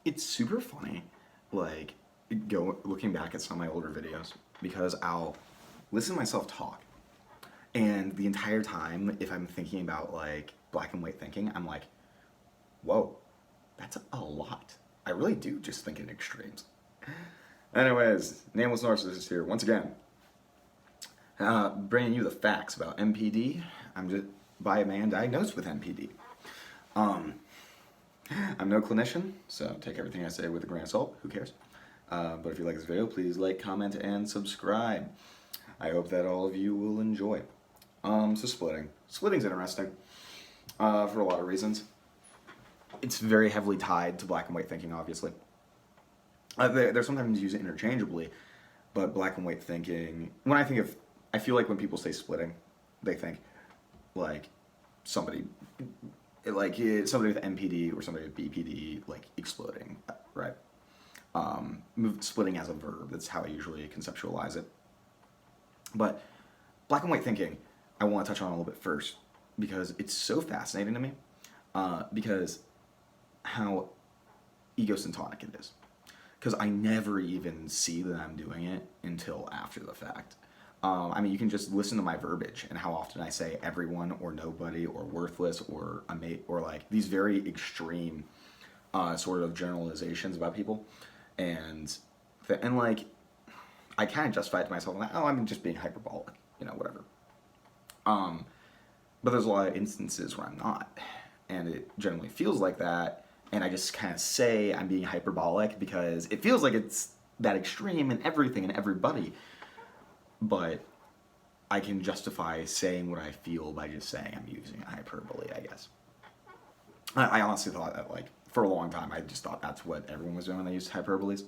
It's super funny, like, looking back at some of my older videos, because I'll listen to myself talk, and the entire time, if I'm thinking about, like, black and white thinking, I'm like, whoa, that's a lot. I really do just think in extremes. Anyways, Nameless Narcissist here, once again, bringing you the facts about MPD. I'm just by a man diagnosed with MPD. I'm no clinician, so take everything I say with a grain of salt. Who cares? But if you like this video, please like, comment, and subscribe. I hope that all of you will enjoy. So splitting. Splitting's interesting for a lot of reasons. It's very heavily tied to black and white thinking, obviously. They're sometimes used interchangeably, but black and white thinking, I feel like when people say splitting, they think like somebody with MPD or somebody with BPD, like exploding, right? Splitting as a verb, that's how I usually conceptualize it. But black and white thinking, I want to touch on a little bit first, because it's so fascinating to me, because how egocentric it is. Because I never even see that I'm doing it until after the fact. I mean, you can just listen to my verbiage and how often I say everyone or nobody or worthless or a mate, or like these very extreme sort of generalizations about people. And like, I kind of justify it to myself, like, oh, I'm just being hyperbolic, whatever. But there's a lot of instances where I'm not, and it generally feels like that, and I just kind of say I'm being hyperbolic because it feels like it's that extreme in everything and everybody, but I can justify saying what I feel by just saying I'm using hyperbole, I guess. I honestly thought that, like, for a long time, I just thought that's what everyone was doing when they used hyperboles.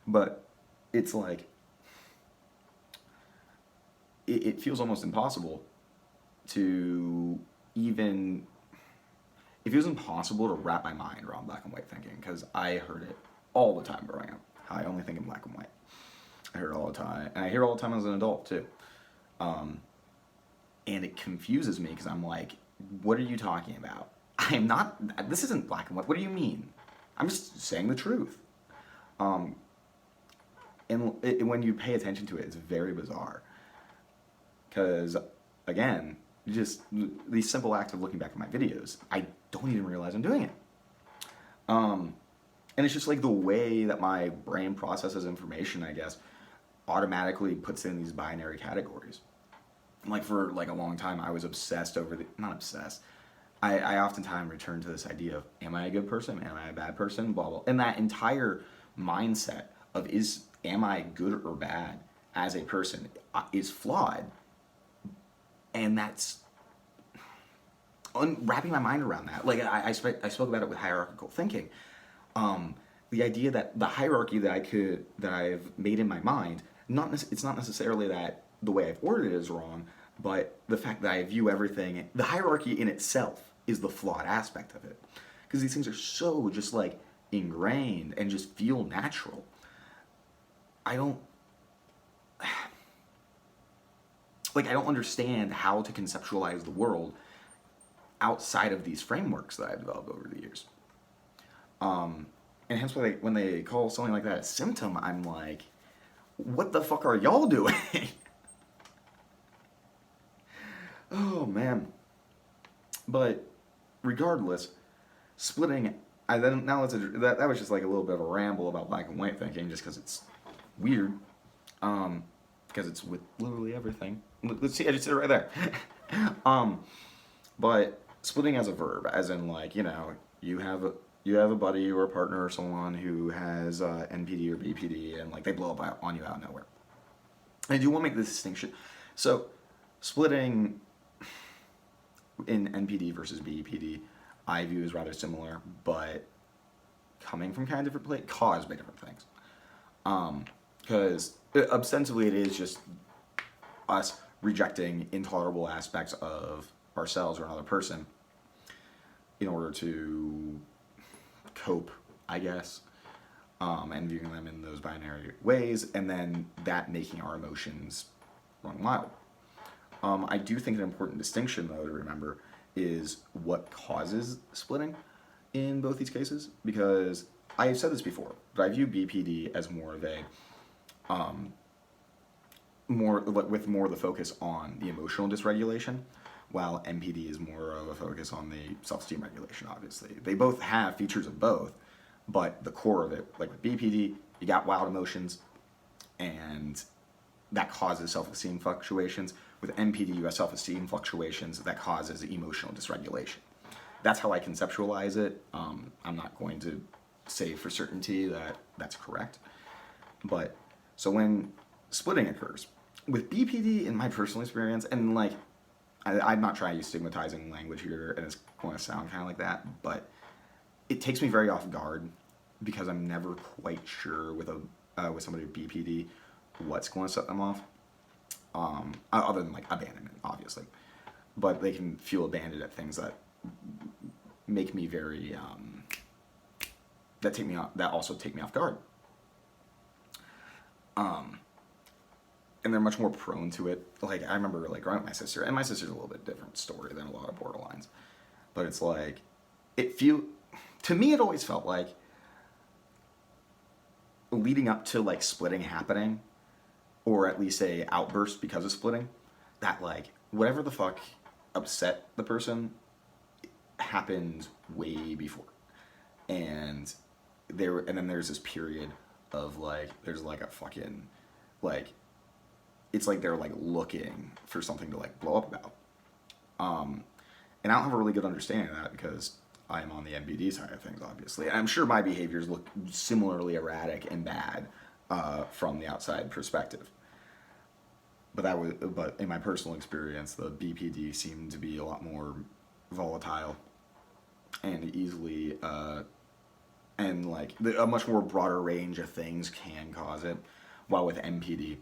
But it's like, it feels almost impossible to even, it feels impossible to wrap my mind around black and white thinking, because I heard it all the time growing up. I only think in black and white. I hear it all the time, and I hear it all the time as an adult too. And it confuses me, because I'm like, what are you talking about? I am not, this isn't black and white. What do you mean? I'm just saying the truth. And when you pay attention to it, it's very bizarre. Because, again, just the simple act of looking back at my videos, I don't even realize I'm doing it. And it's just like the way that my brain processes information, I guess, automatically puts it in these binary categories. Like, for like a long time, I was obsessed over not obsessed. I oftentimes return to this idea of, am I a good person? Am I a bad person? Blah, blah. And that entire mindset of am I good or bad as a person is flawed. And that's wrapping my mind around that. Like, I spoke about it with hierarchical thinking. The idea that the hierarchy that I've made in my mind, it's not necessarily that the way I've ordered it is wrong, but the fact that I view everything, the hierarchy in itself is the flawed aspect of it. Because these things are so just like ingrained and just feel natural. I don't understand how to conceptualize the world outside of these frameworks that I've developed over the years. And hence why when they call something like that a symptom, I'm like, what the fuck are y'all doing? Oh, man. But regardless, splitting, that was just like a little bit of a ramble about black and white thinking, just because it's weird. Because it's with literally everything. Let's see, I just did it right there. But splitting as a verb, as in, like, you have a buddy or a partner or someone who has NPD or BPD, and like they blow up on you out of nowhere. I do want to make this distinction. So, splitting in NPD versus BPD, I view as rather similar, but coming from kind of different places, caused by different things. Because ostensibly it is just us rejecting intolerable aspects of ourselves or another person in order to cope, I guess, and viewing them in those binary ways, and then that making our emotions run wild. I do think an important distinction, though, to remember is what causes splitting. in both these cases because I've said this before, but I view BPD as more of a with more of the focus on the emotional dysregulation, while MPD is more of a focus on the self-esteem regulation. Obviously, they both have features of both, but the core of it, like with BPD, you got wild emotions, and that causes self-esteem fluctuations. With MPD, you have self-esteem fluctuations that causes emotional dysregulation. That's how I conceptualize it. I'm not going to say for certainty that that's correct. But so when splitting occurs, with BPD, in my personal experience, and like, I'm not trying to use stigmatizing language here, and it's going to sound kind of like that, but it takes me very off guard because I'm never quite sure with somebody with BPD what's going to set them off. Other than like abandonment, obviously, but they can feel abandoned at things that make me very that also take me off guard. And they're much more prone to it. Like I remember like growing up with my sister, and my sister's a little bit different story than a lot of borderlines, but it's like to me it always felt like leading up to like splitting happening, or at least a outburst because of splitting, that like whatever the fuck upset the person happened way before, and then there's this period of like there's like a fucking like it's like they're like looking for something to like blow up about, and I don't have a really good understanding of that because I'm on the MBD side of things, obviously, and I'm sure my behaviors look similarly erratic and bad from the outside perspective. But in my personal experience, the BPD seemed to be a lot more volatile and easily, and like a much more broader range of things can cause it. While with MPD,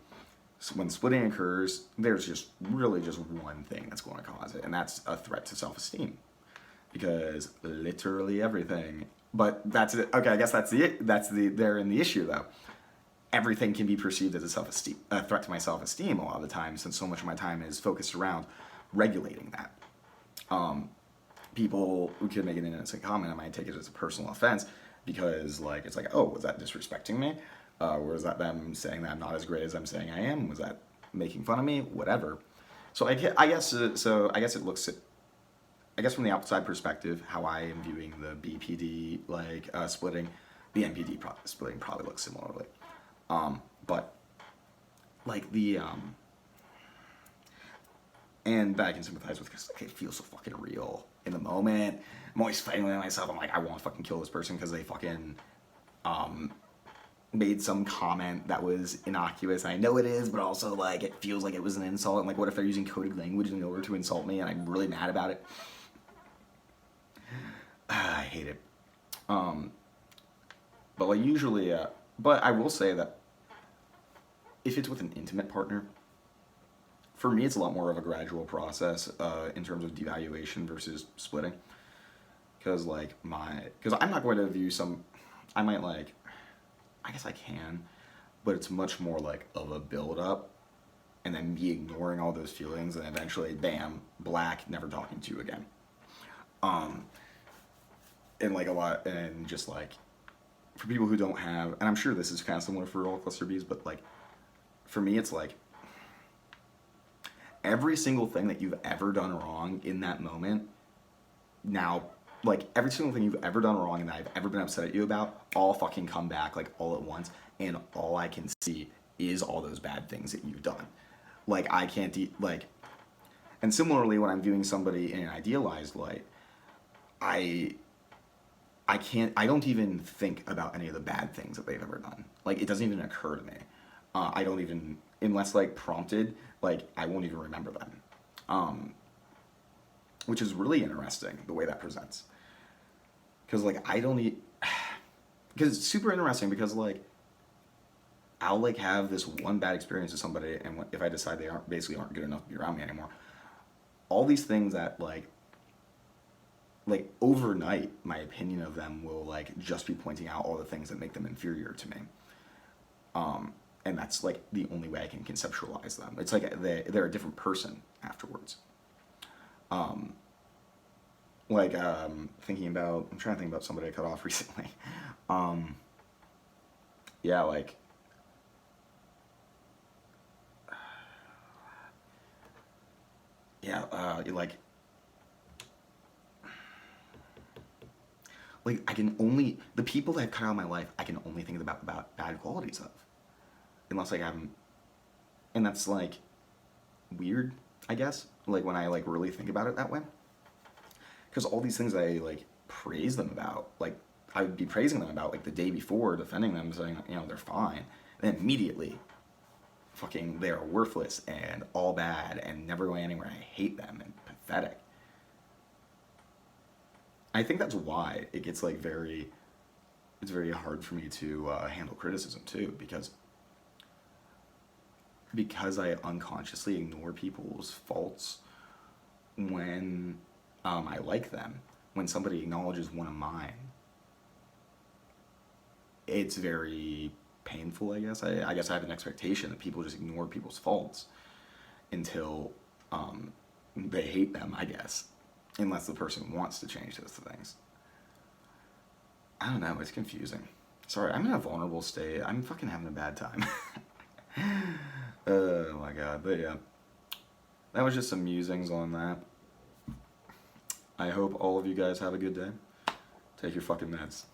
when splitting occurs, there's just really just one thing that's going to cause it, and that's a threat to self-esteem. Because literally everything, but that's it. Okay, I guess that's therein the issue though. Everything can be perceived as a threat to my self-esteem a lot of the time, since so much of my time is focused around regulating that. People who could make an innocent comment, I might take it as a personal offense because like it's like, oh, was that disrespecting me? Or was that them saying that I'm not as great as I'm saying I am? Was that making fun of me? Whatever. So I guess it looks at, I guess from the outside perspective, how I am viewing the BPD like splitting, the MPD splitting probably looks similarly. But like and that I can sympathize with because like, it feels so fucking real in the moment. I'm always fighting with myself. I'm like, I want to fucking kill this person because they fucking made some comment that was innocuous. I know it is, but also like it feels like it was an insult. And like, what if they're using coded language in order to insult me, and I'm really mad about it? I hate it. But like usually, but I will say that if it's with an intimate partner, for me it's a lot more of a gradual process in terms of devaluation versus splitting. Because I'm not going to view I might like, I guess I can, but it's much more like of a build up, and then me ignoring all those feelings, and eventually, bam, black, never talking to you again. And like and just like, for people who don't have, and I'm sure this is kind of similar for all cluster Bs, but like, for me, it's like, every single thing that you've ever done wrong in that moment, now, like, every single thing you've ever done wrong and that I've ever been upset at you about, all fucking come back, like, all at once, and all I can see is all those bad things that you've done. Like, I can't, and similarly, when I'm viewing somebody in an idealized light, I don't even think about any of the bad things that they've ever done. Like, it doesn't even occur to me. I don't even, unless like prompted, like I won't even remember them. Which is really interesting, the way that presents. Because like because it's super interesting because like, I'll like have this one bad experience with somebody, and if I decide they aren't good enough to be around me anymore, all these things that like overnight, my opinion of them will like just be pointing out all the things that make them inferior to me. And that's like the only way I can conceptualize them. It's like they're a different person afterwards. like thinking about, I'm trying to think about somebody I cut off recently. Yeah, like yeah, like I can only, the people that I've cut out of my life, I can only think about bad qualities of, unless I haven't, and that's like weird, I guess. Like when I like really think about it that way, because all these things I like praise them about, like I would be praising them about like the day before, defending them, saying they're fine, and then immediately, fucking they are worthless and all bad and never going anywhere. I hate them and pathetic. I think that's why it gets like it's very hard for me to handle criticism too, because I unconsciously ignore people's faults when I like them. When somebody acknowledges one of mine, it's very painful, I guess. I guess I have an expectation that people just ignore people's faults until they hate them, I guess. Unless the person wants to change those things. I don't know, it's confusing. Sorry, I'm in a vulnerable state. I'm fucking having a bad time. Oh my god, but yeah. That was just some musings on that. I hope all of you guys have a good day. Take your fucking meds.